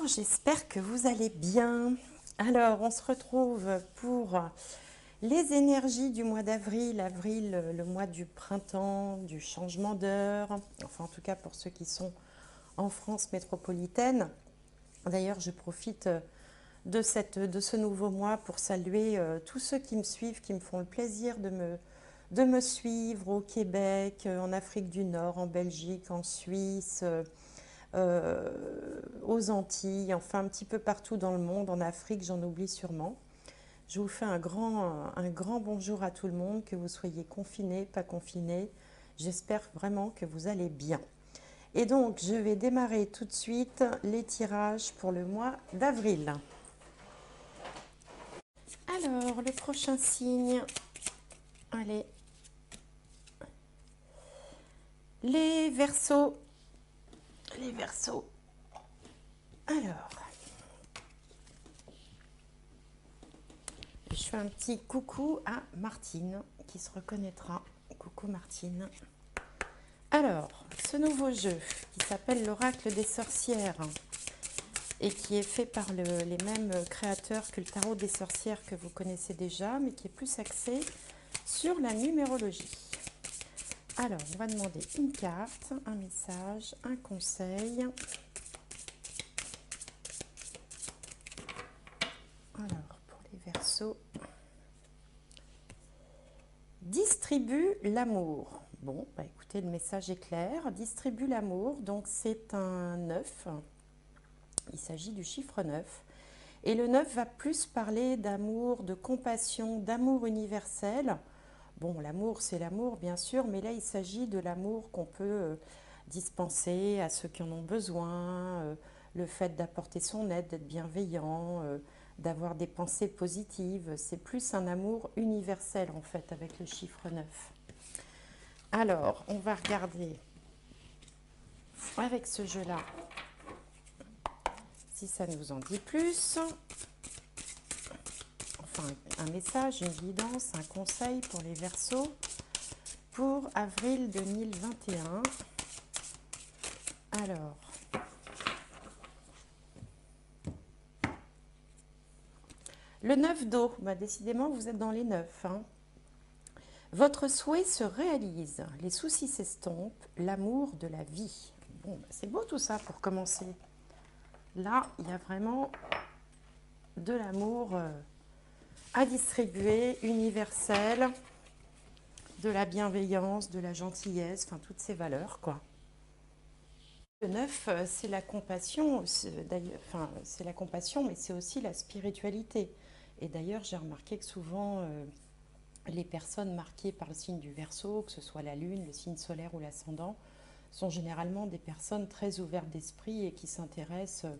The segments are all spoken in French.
j'espère que vous allez bien. Alors, on se retrouve pour les énergies du mois d'avril. Avril, le mois du printemps, du changement d'heure. Enfin, en tout cas, pour ceux qui sont en France métropolitaine. D'ailleurs, je profite de ce nouveau mois pour saluer tous ceux qui me suivent, qui me font le plaisir de me suivre au Québec, en Afrique du Nord, en Belgique, en Suisse, aux Antilles, enfin un petit peu partout dans le monde, en Afrique, j'en oublie sûrement. Je vous fais un grand bonjour à tout le monde, que vous soyez confinés, pas confinés. J'espère vraiment que vous allez bien. Et donc, je vais démarrer tout de suite les tirages pour le mois d'avril. Alors, le prochain signe, allez, les Verseaux. Les Verseaux. Alors, je fais un petit coucou à Martine qui se reconnaîtra. Coucou Martine. Alors, ce nouveau jeu qui s'appelle l'Oracle des sorcières et qui est fait par les mêmes créateurs que le tarot des sorcières que vous connaissez déjà, mais qui est plus axé sur la numérologie. Alors, on va demander une carte, un message, un conseil. Alors, pour les Verseaux, distribue l'amour. Bon, bah écoutez, le message est clair. Distribue l'amour, donc c'est un 9. Il s'agit du chiffre 9. Et le 9 va plus parler d'amour, de compassion, d'amour universel. Bon, l'amour, c'est l'amour, bien sûr, mais là, il s'agit de l'amour qu'on peut dispenser à ceux qui en ont besoin, le fait d'apporter son aide, d'être bienveillant, d'avoir des pensées positives. C'est plus un amour universel, en fait, avec le chiffre 9. Alors, on va regarder avec ce jeu-là si ça nous en dit plus. Enfin, un message, une guidance, un conseil pour les Verseaux pour avril 2021. Alors, le 9 d'eau, bah décidément vous êtes dans les 9. Hein. Votre souhait se réalise, les soucis s'estompent, l'amour de la vie. Bon, bah c'est beau tout ça pour commencer. Là, il y a vraiment de l'amour à distribuer, universel, de la bienveillance, de la gentillesse, enfin toutes ces valeurs, quoi. Le 9, c'est la compassion, enfin, c'est la compassion, mais c'est aussi la spiritualité. Et d'ailleurs, j'ai remarqué que souvent, les personnes marquées par le signe du Verseau, que ce soit la Lune, le signe solaire ou l'ascendant, sont généralement des personnes très ouvertes d'esprit et qui s'intéressent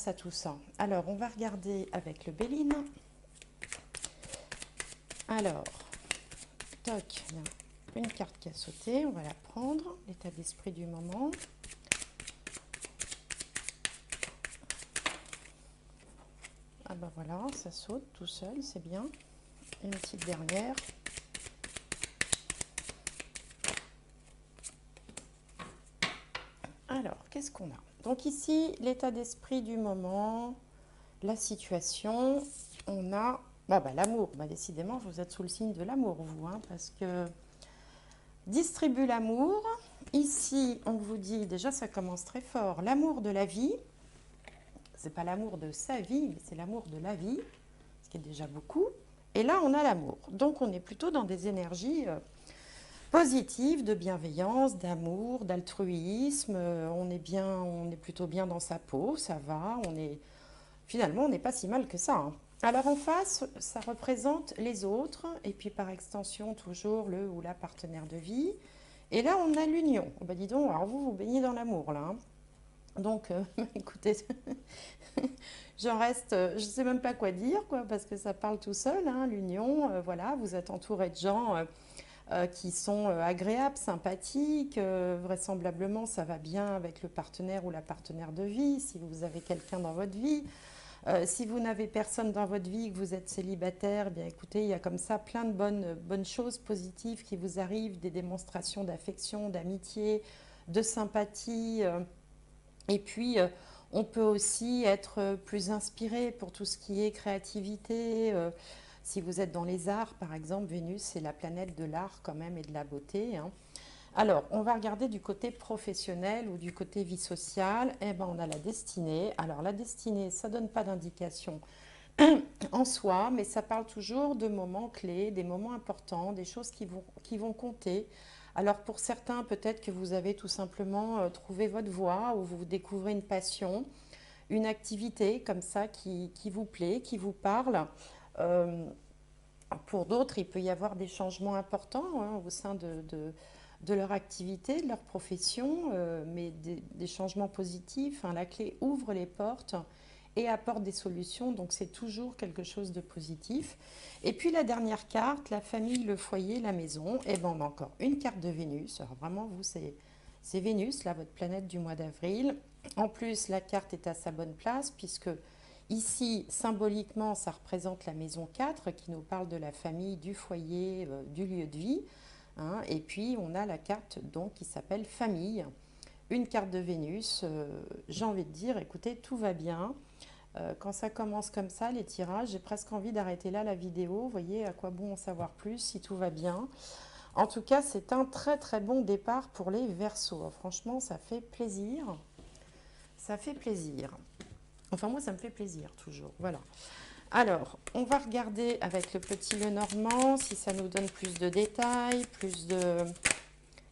à tout ça. Alors, on va regarder avec le Béline. Alors, toc, il y a une carte qui a sauté, on va la prendre, l'état d'esprit du moment. Ah ben voilà, ça saute tout seul, c'est bien. Une petite dernière. Alors, qu'est-ce qu'on a? Donc ici, l'état d'esprit du moment, la situation, on a l'amour. Bah, décidément, vous êtes sous le signe de l'amour, vous, hein, parce que distribue l'amour. Ici, on vous dit, déjà ça commence très fort, l'amour de la vie. C'est pas l'amour de sa vie, mais c'est l'amour de la vie, ce qui est déjà beaucoup. Et là, on a l'amour. Donc, on est plutôt dans des énergies positives, de bienveillance, d'amour, d'altruisme. On est plutôt bien dans sa peau, ça va. Finalement, on n'est pas si mal que ça. Hein. Alors, en face, ça représente les autres, et puis par extension, toujours le ou la partenaire de vie. Et là, on a l'union. Bah, dis donc, alors vous baignez dans l'amour, là. Hein. Donc, écoutez, j'en reste, je ne sais même pas quoi dire, quoi, parce que ça parle tout seul, hein, l'union, voilà, vous êtes entouré de gens qui sont agréables, sympathiques, vraisemblablement ça va bien avec le partenaire ou la partenaire de vie, si vous avez quelqu'un dans votre vie. Si vous n'avez personne dans votre vie, que vous êtes célibataire, eh bien écoutez, il y a comme ça plein de bonnes choses positives qui vous arrivent, des démonstrations d'affection, d'amitié, de sympathie. Et puis, On peut aussi être plus inspiré pour tout ce qui est créativité. Si vous êtes dans les arts, par exemple, Vénus, c'est la planète de l'art quand même et de la beauté, hein. Alors, on va regarder du côté professionnel ou du côté vie sociale. Eh ben, on a la destinée. Alors, la destinée, ça ne donne pas d'indication en soi, mais ça parle toujours de moments clés, des moments importants, des choses qui vont compter. Alors, pour certains, peut-être que vous avez tout simplement trouvé votre voie ou vous découvrez une passion, une activité comme ça qui vous plaît, qui vous parle. Euh, pour d'autres, il peut y avoir des changements importants, hein, au sein de leur activité, de leur profession, mais des changements positifs, hein. La clé ouvre les portes et apporte des solutions, donc c'est toujours quelque chose de positif. Et puis la dernière carte, la famille, le foyer, la maison. Et ben on a encore une carte de Vénus. Alors vraiment, vous, c'est Vénus, là, votre planète du mois d'avril. En plus, la carte est à sa bonne place, puisque ici, symboliquement, ça représente la maison 4 qui nous parle de la famille, du foyer, du lieu de vie, hein. Et puis, on a la carte donc qui s'appelle famille, une carte de Vénus. J'ai envie de dire, écoutez, tout va bien. Quand ça commence comme ça, les tirages, j'ai presque envie d'arrêter là la vidéo. Vous voyez, à quoi bon en savoir plus si tout va bien. En tout cas, c'est un très très bon départ pour les Verseaux. Franchement, ça fait plaisir. Ça fait plaisir. Enfin, moi, ça me fait plaisir, toujours. Voilà. Alors, on va regarder avec le petit Lenormand si ça nous donne plus de détails, plus de...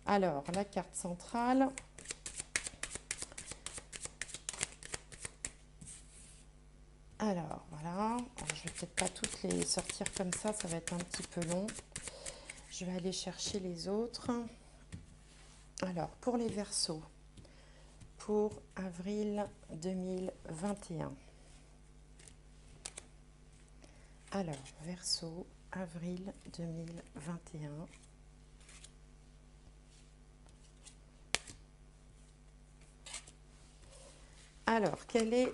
Alors, la carte centrale. Alors, voilà. Alors, je vais peut-être pas toutes les sortir comme ça va être un petit peu long. Je vais aller chercher les autres. Alors, pour les Verseaux, pour avril 2021. Alors, Verseau, avril 2021. Alors, quelle est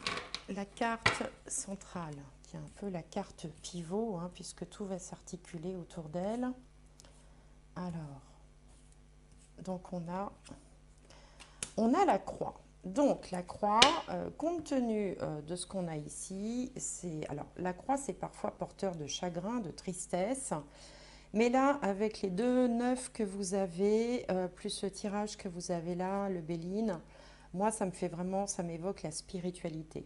la carte centrale, qui est un peu la carte pivot, hein, puisque tout va s'articuler autour d'elle. Alors, donc on a la croix. Donc la croix, compte tenu de ce qu'on a ici, alors la croix c'est parfois porteur de chagrin, de tristesse, mais là avec les deux neufs que vous avez, plus le tirage que vous avez là, le Béline, moi ça me fait vraiment, ça m'évoque la spiritualité.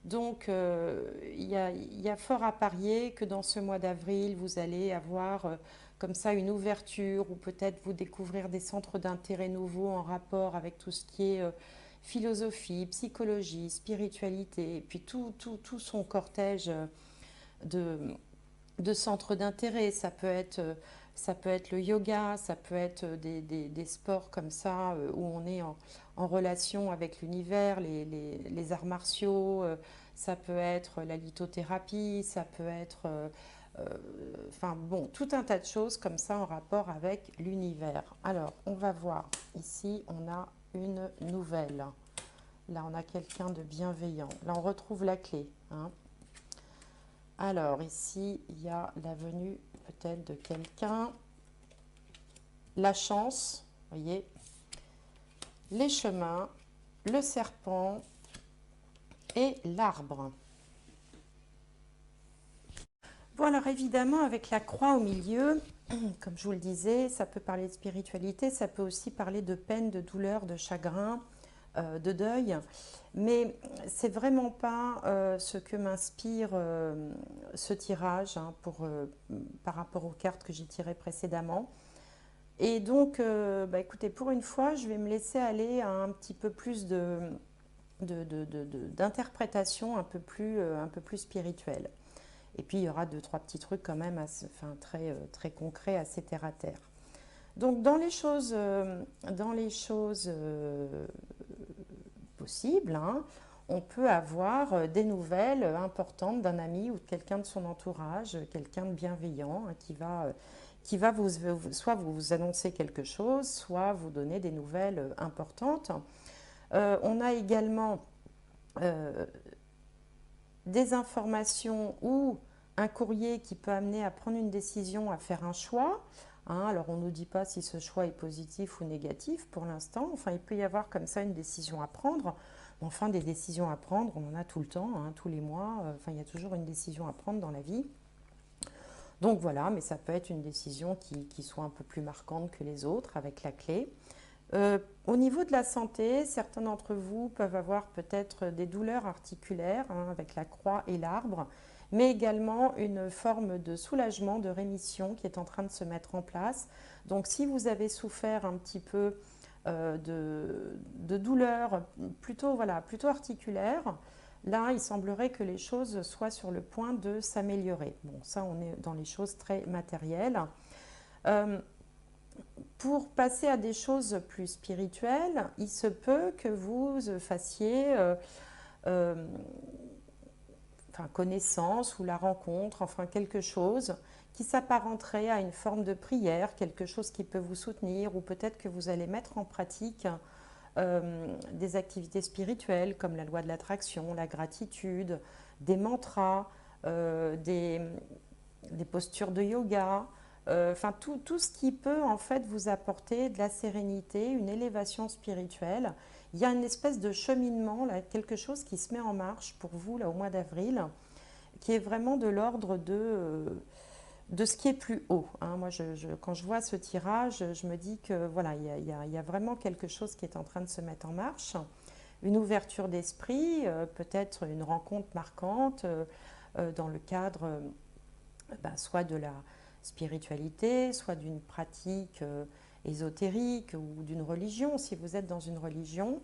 Donc, il y a fort à parier que dans ce mois d'avril, vous allez avoir comme ça une ouverture ou peut-être vous découvrir des centres d'intérêt nouveaux en rapport avec tout ce qui est philosophie, psychologie, spiritualité, et puis tout son cortège de, de centres d'intérêt. Ça peut être le yoga, ça peut être des sports comme ça où on est en relation avec l'univers, les arts martiaux, ça peut être la lithothérapie, ça peut être euh, enfin bon, tout un tas de choses comme ça en rapport avec l'univers. Alors, on va voir. Ici, on a une nouvelle. Là, on a quelqu'un de bienveillant. Là, on retrouve la clé, hein. Alors, ici, il y a la venue peut-être de quelqu'un. La chance, vous voyez, les chemins, le serpent et l'arbre. Bon, alors évidemment, avec la croix au milieu, comme je vous le disais, ça peut parler de spiritualité, ça peut aussi parler de peine, de douleur, de chagrin, de deuil. Mais c'est vraiment pas ce que m'inspire ce tirage, hein, par rapport aux cartes que j'ai tirées précédemment. Et donc, bah, écoutez, pour une fois, je vais me laisser aller à un petit peu plus d'interprétation un peu plus spirituelle. Et puis, il y aura deux, trois petits trucs quand même enfin, très concrets, assez terre à terre. Donc, dans les choses possibles, hein, on peut avoir des nouvelles importantes d'un ami ou de quelqu'un de son entourage, quelqu'un de bienveillant, hein, qui va soit vous annoncer quelque chose, soit vous donner des nouvelles importantes. On a également euh, des informations ou un courrier qui peut amener à prendre une décision, à faire un choix, hein. Alors on ne nous dit pas si ce choix est positif ou négatif pour l'instant. Enfin, il peut y avoir comme ça une décision à prendre. Enfin, des décisions à prendre, on en a tout le temps, hein, tous les mois. Enfin, il y a toujours une décision à prendre dans la vie. Donc voilà, mais ça peut être une décision qui soit un peu plus marquante que les autres avec la clé. Au niveau de la santé, certains d'entre vous peuvent avoir peut-être des douleurs articulaires hein, avec la croix et l'arbre, mais également une forme de soulagement, de rémission qui est en train de se mettre en place. Donc si vous avez souffert un petit peu de douleurs plutôt, voilà, plutôt articulaires, là il semblerait que les choses soient sur le point de s'améliorer. Bon, ça on est dans les choses très matérielles. Euh, pour passer à des choses plus spirituelles, il se peut que vous fassiez euh, enfin, connaissance ou la rencontre, enfin quelque chose qui s'apparenterait à une forme de prière, quelque chose qui peut vous soutenir, ou peut-être que vous allez mettre en pratique des activités spirituelles comme la loi de l'attraction, la gratitude, des mantras, des postures de yoga, enfin tout ce qui peut en fait vous apporter de la sérénité, une élévation spirituelle. Il y a une espèce de cheminement, là, quelque chose qui se met en marche pour vous là, au mois d'avril, qui est vraiment de l'ordre de ce qui est plus haut. Hein. Moi, quand je vois ce tirage, je me dis que voilà, il y a vraiment quelque chose qui est en train de se mettre en marche. Une ouverture d'esprit, peut-être une rencontre marquante dans le cadre soit de la spiritualité, soit d'une pratique ésotérique ou d'une religion, si vous êtes dans une religion.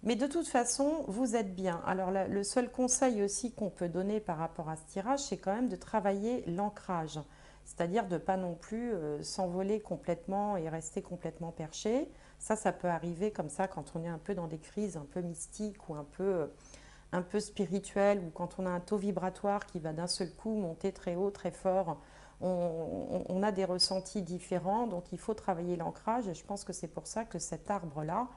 Mais de toute façon, vous êtes bien. Alors le seul conseil aussi qu'on peut donner par rapport à ce tirage, c'est quand même de travailler l'ancrage. C'est-à-dire de ne pas non plus s'envoler complètement et rester complètement perché. Ça peut arriver comme ça quand on est un peu dans des crises un peu mystiques ou un peu spirituelles, ou quand on a un taux vibratoire qui va d'un seul coup monter très haut, très fort. On a des ressentis différents, donc il faut travailler l'ancrage. Et je pense que c'est pour ça que cet arbre-là,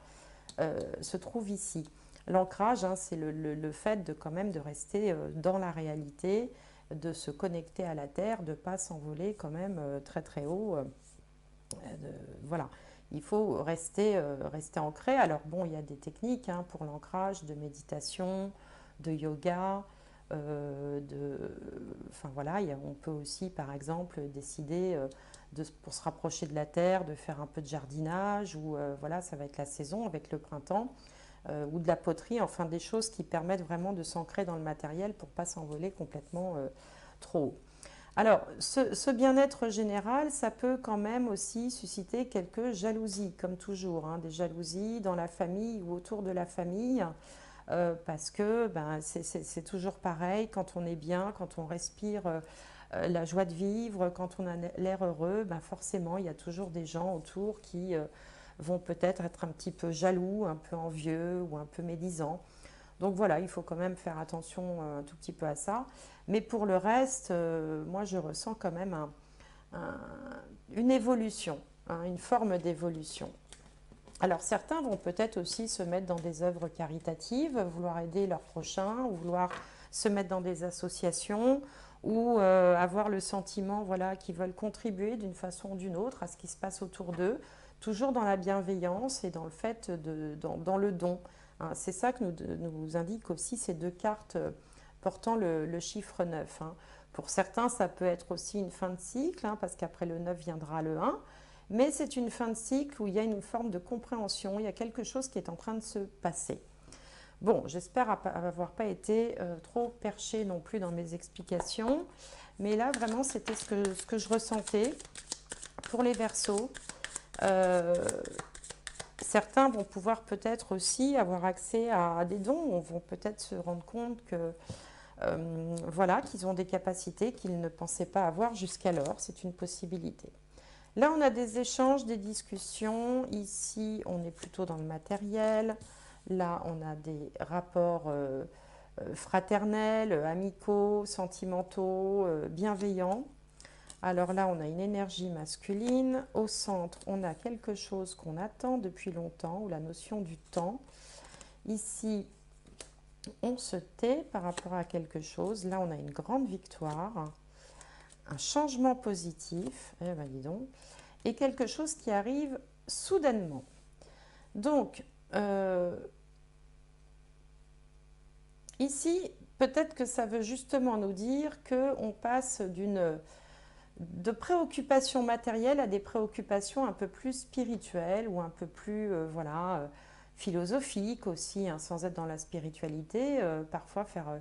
se trouve ici. L'ancrage, hein, c'est le fait de quand même de rester dans la réalité, de se connecter à la terre, de ne pas s'envoler quand même très très haut. Voilà, il faut rester ancré. Alors bon, il y a des techniques hein, pour l'ancrage, de méditation, de yoga. Enfin voilà, on peut aussi par exemple décider pour se rapprocher de la terre, de faire un peu de jardinage, ou voilà, ça va être la saison avec le printemps, ou de la poterie, enfin des choses qui permettent vraiment de s'ancrer dans le matériel pour ne pas s'envoler complètement trop haut. Alors, ce bien-être général, ça peut quand même aussi susciter quelques jalousies, comme toujours, hein, des jalousies dans la famille ou autour de la famille, parce que ben, c'est toujours pareil, quand on est bien, quand on respire la joie de vivre, quand on a l'air heureux, ben forcément, il y a toujours des gens autour qui vont peut-être être un petit peu jaloux, un peu envieux ou un peu médisants. Donc voilà, il faut quand même faire attention un tout petit peu à ça. Mais pour le reste, moi je ressens quand même un, une évolution, hein, une forme d'évolution. Alors certains vont peut-être aussi se mettre dans des œuvres caritatives, vouloir aider leurs prochains, ou vouloir se mettre dans des associations, ou avoir le sentiment voilà, qu'ils veulent contribuer d'une façon ou d'une autre à ce qui se passe autour d'eux, toujours dans la bienveillance et dans le fait dans le don. Hein, c'est ça que nous indiquent aussi ces deux cartes portant le chiffre 9. Hein. Pour certains, ça peut être aussi une fin de cycle, hein, parce qu'après le 9 viendra le 1. Mais c'est une fin de cycle où il y a une forme de compréhension, il y a quelque chose qui est en train de se passer. Bon, j'espère avoir pas été trop perché non plus dans mes explications, mais là vraiment c'était ce que je ressentais pour les Verseaux. Euh, Certains vont pouvoir peut-être aussi avoir accès à des dons, vont peut-être se rendre compte que voilà, qu'ils ont des capacités qu'ils ne pensaient pas avoir jusqu'alors, c'est une possibilité. Là, on a des échanges, des discussions. Ici, on est plutôt dans le matériel. Là, on a des rapports fraternels, amicaux, sentimentaux, bienveillants. Alors là, on a une énergie masculine. Au centre, on a quelque chose qu'on attend depuis longtemps, ou la notion du temps. Ici, on se tait par rapport à quelque chose. Là, on a une grande victoire, un changement positif. Eh ben, dis donc. Et quelque chose qui arrive soudainement. Donc, Ici, peut-être que ça veut justement nous dire qu'on passe de préoccupations matérielles à des préoccupations un peu plus spirituelles ou un peu plus philosophiques aussi, hein, sans être dans la spiritualité. Parfois faire,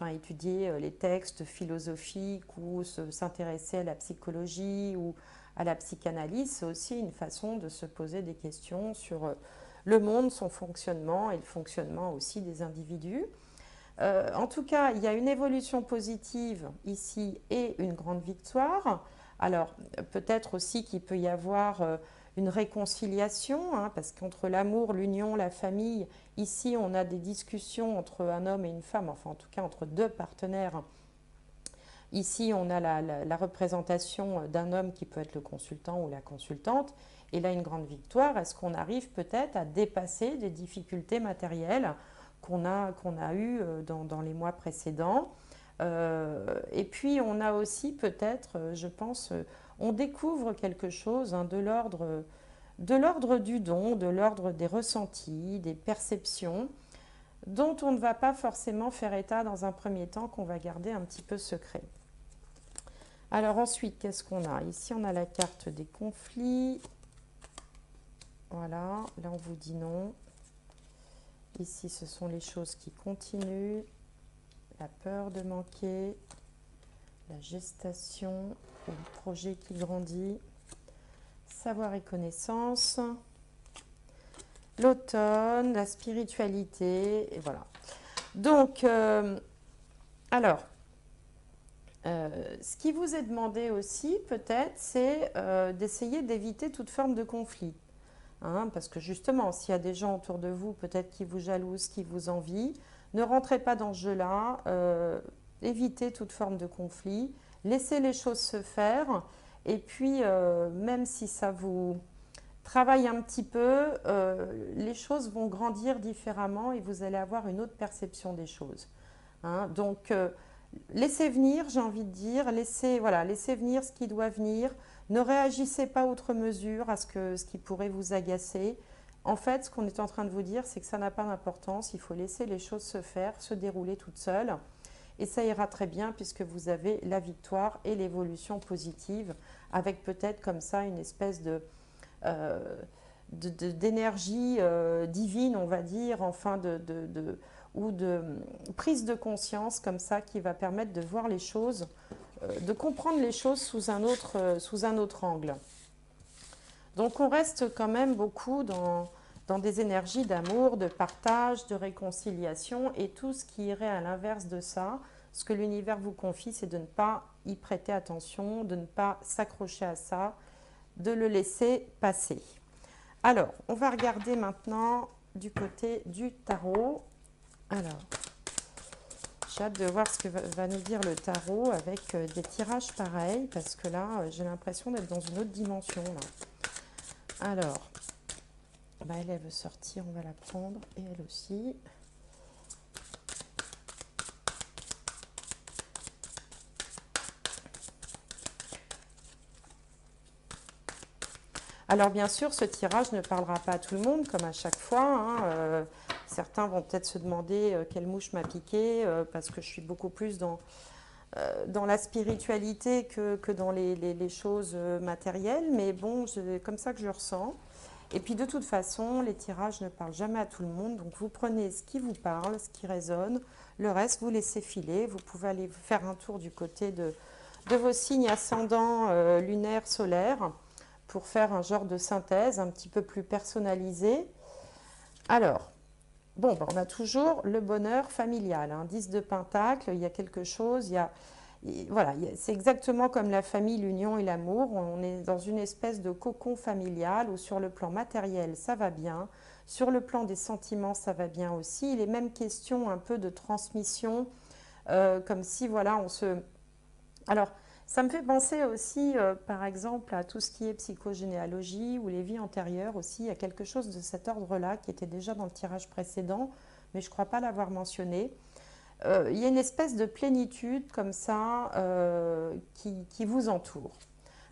étudier les textes philosophiques ou s'intéresser à la psychologie ou à la psychanalyse, c'est aussi une façon de se poser des questions sur le monde, son fonctionnement et le fonctionnement aussi des individus. En tout cas, il y a une évolution positive ici et une grande victoire. Alors, peut-être aussi qu'il peut y avoir une réconciliation, hein, parce qu'entre l'amour, l'union, la famille, ici, on a des discussions entre un homme et une femme, enfin, en tout cas, entre deux partenaires. Ici, on a la représentation d'un homme qui peut être le consultant ou la consultante. Et là, une grande victoire, est-ce qu'on arrive peut-être à dépasser des difficultés matérielles qu'on a eues dans les mois précédents. Et puis, on a aussi peut-être, je pense, on découvre quelque chose, hein, de l'ordre du don, de l'ordre des ressentis, des perceptions, dont on ne va pas forcément faire état dans un premier temps, qu'on va garder un petit peu secret. Alors ensuite, qu'est-ce qu'on a? Ici, on a la carte des conflits. Voilà, là on vous dit non. Ici, ce sont les choses qui continuent. La peur de manquer, la gestation, ou le projet qui grandit, savoir et connaissance, l'automne, la spiritualité, et voilà. Donc, alors, ce qui vous est demandé aussi, peut-être, c'est d'essayer d'éviter toute forme de conflit. Hein, parce que justement, s'il y a des gens autour de vous, peut-être qui vous jalousent, qui vous envient, ne rentrez pas dans ce jeu-là. Évitez toute forme de conflit. Laissez les choses se faire. Et puis, même si ça vous travaille un petit peu, les choses vont grandir différemment et vous allez avoir une autre perception des choses. Hein, donc, laissez venir, j'ai envie de dire, laissez venir ce qui doit venir. Ne réagissez pas outre mesure à ce qui pourrait vous agacer. En fait, ce qu'on est en train de vous dire, c'est que ça n'a pas d'importance. Il faut laisser les choses se faire, se dérouler toutes seules. Et ça ira très bien puisque vous avez la victoire et l'évolution positive, avec peut-être comme ça une espèce euh, d'énergie divine, on va dire, enfin ou de prise de conscience comme ça qui va permettre de voir les choses, de comprendre les choses sous un autre angle. Donc on reste quand même beaucoup dans des énergies d'amour, de partage, de réconciliation et tout ce qui irait à l'inverse de ça. Ce que l'univers vous confie, c'est de ne pas y prêter attention, de ne pas s'accrocher à ça, de le laisser passer. Alors, on va regarder maintenant du côté du tarot. Alors, j'ai hâte de voir ce que va nous dire le tarot avec des tirages pareils, parce que là, j'ai l'impression d'être dans une autre dimension. Là. Alors, elle veut sortir, on va la prendre, et elle aussi. Alors bien sûr, ce tirage ne parlera pas à tout le monde, comme à chaque fois. Hein. Certains vont peut-être se demander quelle mouche m'a piqué, parce que je suis beaucoup plus dans la spiritualité que dans les choses matérielles. Mais bon, c'est comme ça que je le ressens. Et puis de toute façon, les tirages ne parlent jamais à tout le monde. Donc vous prenez ce qui vous parle, ce qui résonne. Le reste, vous laissez filer. Vous pouvez aller faire un tour du côté de vos signes ascendants lunaires, solaires, pour faire un genre de synthèse un petit peu plus personnalisée. Alors, bon, on a toujours le bonheur familial, hein, 10 de pentacle, il y a quelque chose, voilà, c'est exactement comme la famille, l'union et l'amour. On est dans une espèce de cocon familial où sur le plan matériel, ça va bien. Sur le plan des sentiments, ça va bien aussi. Il est même question un peu de transmission, comme si, voilà, on se... Alors, ça me fait penser aussi, par exemple, à tout ce qui est psychogénéalogie ou les vies antérieures aussi. Il y a quelque chose de cet ordre-là qui était déjà dans le tirage précédent, mais je ne crois pas l'avoir mentionné. Il y a une espèce de plénitude comme ça qui vous entoure.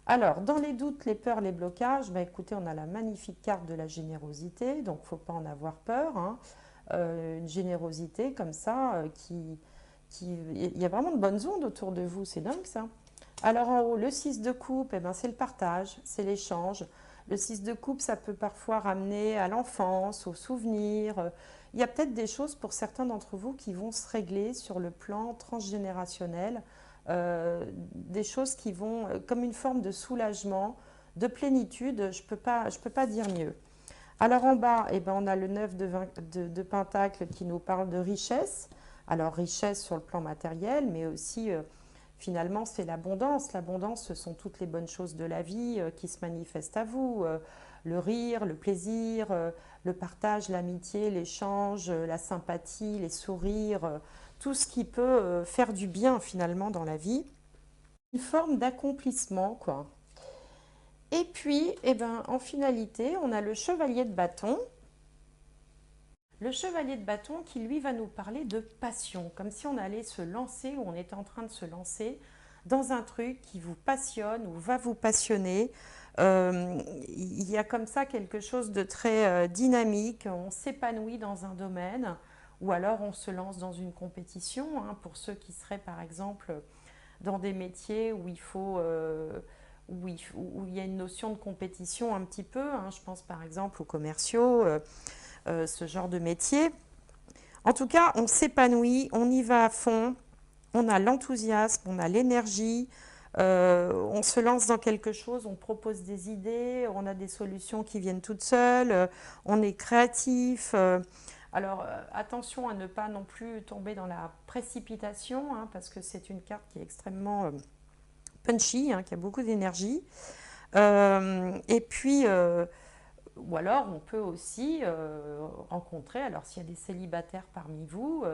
Alors, dans les doutes, les peurs, les blocages, écoutez, on a la magnifique carte de la générosité, donc il ne faut pas en avoir peur. Hein. une générosité comme ça, il y a vraiment de bonnes ondes autour de vous, c'est dingue ça. Alors en haut, le 6 de coupe, eh ben, c'est le partage, c'est l'échange. Le 6 de coupe, ça peut parfois ramener à l'enfance, aux souvenirs. Il y a peut-être des choses pour certains d'entre vous qui vont se régler sur le plan transgénérationnel, des choses qui vont, comme une forme de soulagement, de plénitude, je peux pas dire mieux. Alors en bas, eh ben, on a le 9 de Pentacle qui nous parle de richesse. Alors richesse sur le plan matériel, mais aussi finalement c'est l'abondance. L'abondance, ce sont toutes les bonnes choses de la vie qui se manifestent à vous. Le rire, le plaisir, le partage, l'amitié, l'échange, la sympathie, les sourires, tout ce qui peut faire du bien finalement dans la vie. Une forme d'accomplissement, quoi. Et puis, eh ben, en finalité, on a le chevalier de bâton. Le chevalier de bâton qui, lui, va nous parler de passion, comme si on allait se lancer ou on était en train de se lancer dans un truc qui vous passionne ou va vous passionner. Il y a comme ça quelque chose de très dynamique, on s'épanouit dans un domaine ou alors on se lance dans une compétition, hein, pour ceux qui seraient par exemple dans des métiers où il faut... où il y a une notion de compétition un petit peu, hein, je pense par exemple aux commerciaux, ce genre de métier. En tout cas, on s'épanouit, on y va à fond, on a l'enthousiasme, on a l'énergie, on se lance dans quelque chose, on propose des idées, on a des solutions qui viennent toutes seules, on est créatif. Alors attention à ne pas non plus tomber dans la précipitation, hein, parce que c'est une carte qui est extrêmement punchy, hein, qui a beaucoup d'énergie. Et puis, ou alors, on peut aussi rencontrer, alors s'il y a des célibataires parmi vous,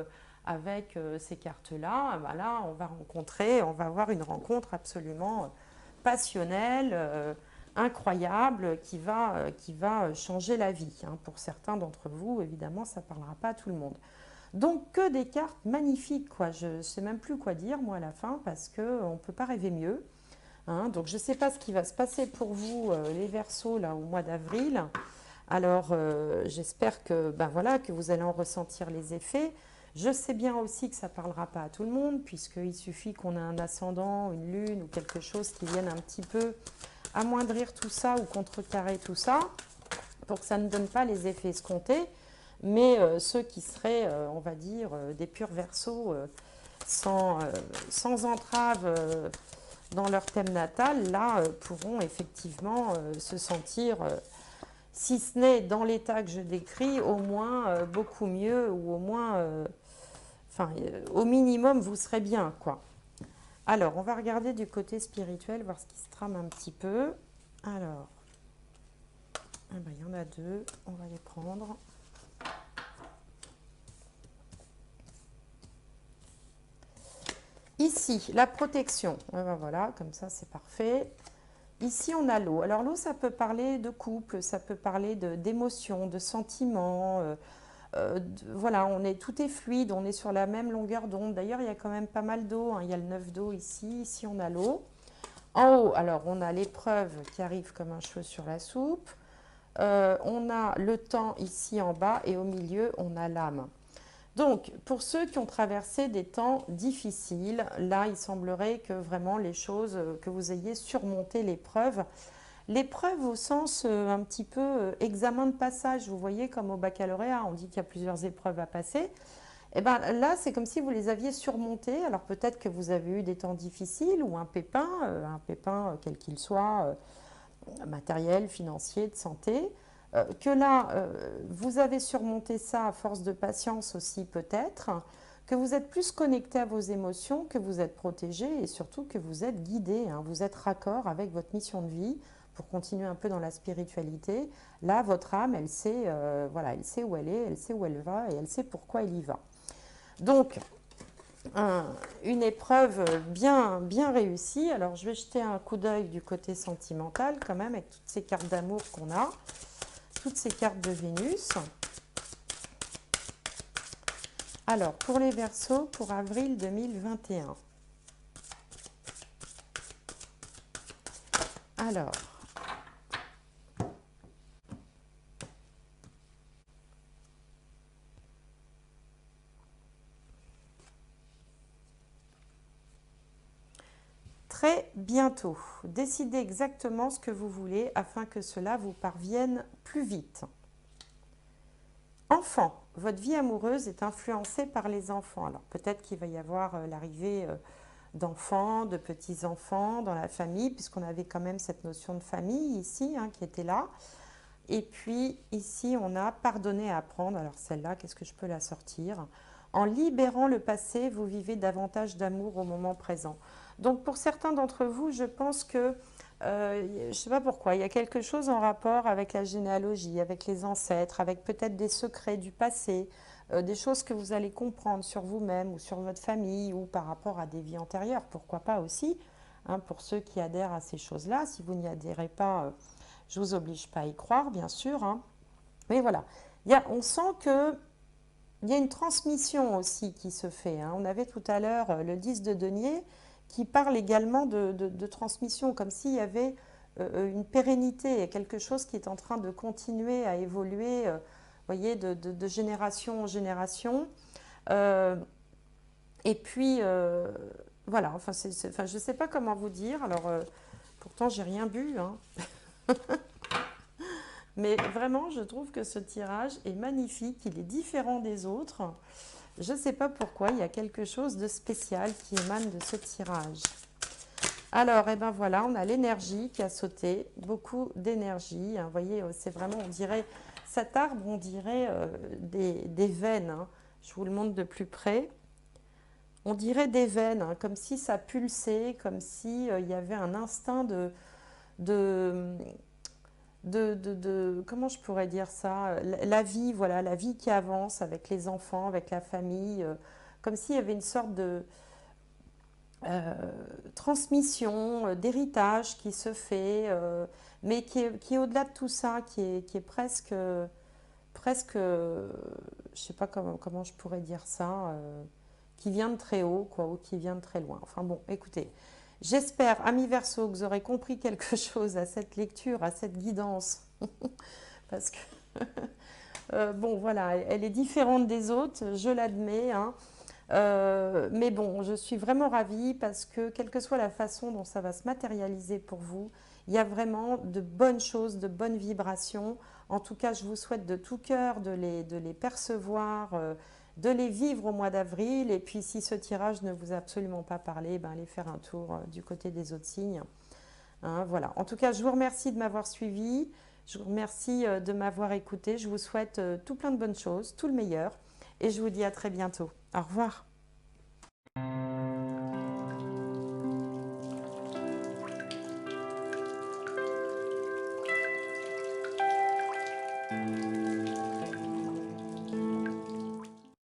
avec ces cartes-là, ben là, on va rencontrer, on va avoir une rencontre absolument passionnelle, incroyable, qui va changer la vie, hein. Pour certains d'entre vous, évidemment, ça ne parlera pas à tout le monde. Donc, que des cartes magnifiques, quoi. Je ne sais même plus quoi dire, moi, à la fin, parce qu'on ne peut pas rêver mieux. Hein. Donc, je ne sais pas ce qui va se passer pour vous, les Verseaux, là, au mois d'avril. Alors, j'espère que, ben voilà, que vous allez en ressentir les effets. Je sais bien aussi que ça ne parlera pas à tout le monde, puisqu'il suffit qu'on ait un ascendant, une lune ou quelque chose qui vienne un petit peu amoindrir tout ça ou contrecarrer tout ça, pour que ça ne donne pas les effets escomptés. Mais ceux qui seraient, on va dire, des purs Verseaux, sans entrave dans leur thème natal, là, pourront effectivement se sentir, si ce n'est dans l'état que je décris, au moins beaucoup mieux, ou au moins, enfin, au minimum, vous serez bien, quoi. Alors, on va regarder du côté spirituel, voir ce qui se trame un petit peu. Alors, ah ben, il y en a deux, on va les prendre. Ici, la protection. Ben voilà, comme ça, c'est parfait. Ici, on a l'eau. Alors, l'eau, ça peut parler de couple, ça peut parler d'émotions, de sentiments. Voilà, tout est fluide, on est sur la même longueur d'onde. D'ailleurs, il y a quand même pas mal d'eau, hein. Il y a le 9 d'eau ici, ici on a l'eau. En haut, alors, on a l'épreuve qui arrive comme un cheveu sur la soupe. On a le temps ici en bas et au milieu, on a l'âme. Donc, pour ceux qui ont traversé des temps difficiles, là, il semblerait que vraiment les choses, que vous ayez surmonté l'épreuve. L'épreuve au sens un petit peu examen de passage, vous voyez, comme au baccalauréat, on dit qu'il y a plusieurs épreuves à passer. Et bien là, c'est comme si vous les aviez surmontées. Alors peut-être que vous avez eu des temps difficiles ou un pépin quel qu'il soit, matériel, financier, de santé. Que là, vous avez surmonté ça à force de patience aussi peut-être, que vous êtes plus connecté à vos émotions, que vous êtes protégé et surtout que vous êtes guidé, hein, vous êtes raccord avec votre mission de vie pour continuer un peu dans la spiritualité. Là, votre âme, elle sait, voilà, elle sait où elle est, elle sait où elle va et elle sait pourquoi elle y va. Donc, une épreuve bien, bien réussie. Alors, je vais jeter un coup d'œil du côté sentimental quand même avec toutes ces cartes d'amour qu'on a. Toutes ces cartes de Vénus. Alors, pour les Verseaux, pour avril 2021. Alors, très bientôt. Décidez exactement ce que vous voulez afin que cela vous parvienne plus vite. Enfant, votre vie amoureuse est influencée par les enfants. Alors peut-être qu'il va y avoir l'arrivée d'enfants, de petits-enfants dans la famille, puisqu'on avait quand même cette notion de famille ici qui était là. Et puis ici, on a pardonner à apprendre. Alors celle-là, qu'est-ce que je peux la sortir? En libérant le passé, vous vivez davantage d'amour au moment présent. Donc pour certains d'entre vous, je pense que, je ne sais pas pourquoi, il y a quelque chose en rapport avec la généalogie, avec les ancêtres, avec peut-être des secrets du passé, des choses que vous allez comprendre sur vous-même ou sur votre famille ou par rapport à des vies antérieures, pourquoi pas aussi, pour ceux qui adhèrent à ces choses-là. Si vous n'y adhérez pas, je ne vous oblige pas à y croire, bien sûr. Mais voilà, on sent que il y a une transmission aussi qui se fait. On avait tout à l'heure le 10 de denier qui parle également de transmission, comme s'il y avait une pérennité et quelque chose qui est en train de continuer à évoluer, voyez, de génération en génération. Euh, et puis, voilà, enfin, je ne sais pas comment vous dire. Alors, pourtant, j'ai rien bu, mais vraiment, je trouve que ce tirage est magnifique, il est différent des autres. Je ne sais pas pourquoi, il y a quelque chose de spécial qui émane de ce tirage. Alors, et ben voilà, on a l'énergie qui a sauté, beaucoup d'énergie. Vous voyez, c'est vraiment, on dirait, cet arbre, on dirait des veines. Je vous le montre de plus près. On dirait des veines, comme si ça pulsait, comme si il y avait un instinct de, comment je pourrais dire ça, la vie, voilà, la vie qui avance avec les enfants, avec la famille, comme s'il y avait une sorte de transmission, d'héritage qui se fait, mais qui est au-delà de tout ça, qui est presque, je sais pas comment je pourrais dire ça, qui vient de très haut, quoi, ou qui vient de très loin. Enfin bon, écoutez, j'espère, amis Verseau, que vous aurez compris quelque chose à cette lecture, à cette guidance, parce que bon, voilà, elle est différente des autres, je l'admets, mais bon, je suis vraiment ravie parce que, quelle que soit la façon dont ça va se matérialiser pour vous, il y a vraiment de bonnes choses, de bonnes vibrations. En tout cas, je vous souhaite de tout cœur de les percevoir, de les vivre au mois d'avril. Et puis, si ce tirage ne vous a absolument pas parlé, ben, allez faire un tour du côté des autres signes. Voilà. En tout cas, je vous remercie de m'avoir suivi. Je vous remercie de m'avoir écouté. Je vous souhaite tout plein de bonnes choses, tout le meilleur. Et je vous dis à très bientôt. Au revoir.